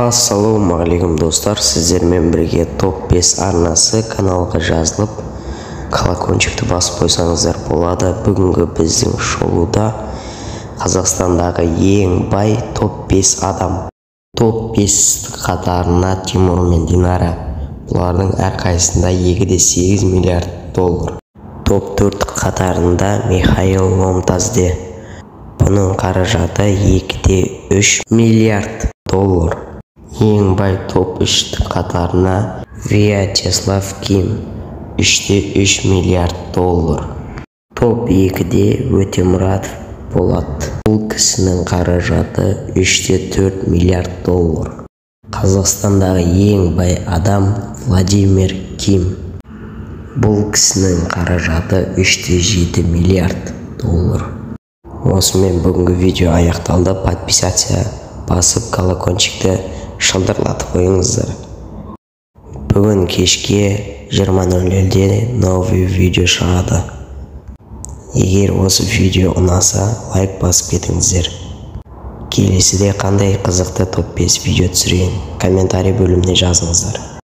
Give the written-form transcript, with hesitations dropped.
Ассалаумағалейкум достар, сіздермен бірге топ 5 арнасы каналға жазылып, колокольчикті басып қойсаңыздар болады. Бүгінгі біздің шоуда Қазақстандағы ең бай топ 5 адам. Топ 5 қатарына Тимур мен Динара. Бұлардың әрқайсында 2,8 миллиард доллар. Топ 4 қатарында Михаил Момтазде. Бұның қаражаты 2,3 миллиард доллар. Ең бай топ 3 қатарына Вячеслав Ким. 3,3 миллиард доллар. Топ 2-де Өтемұратов Болат. Бұл кісінің қаражаты 3,4 миллиард доллар. Қазақстандағы ең бай адам Владимир Ким. Бұл кісінің қаражаты 3,7 миллиард доллар. Осымен бүгінгі видео аяқталды. Подписация басып колокольчикті шылдырлатып қойыңыздар. Бүгін кешке 20:00-де новый видео шығады. Егер осы видео ұнаса, лайк басып кетіңіздер. Келесіде қандай қызықты топ 5 видео түсірейін, комментарий бөліміне жазыңыздар.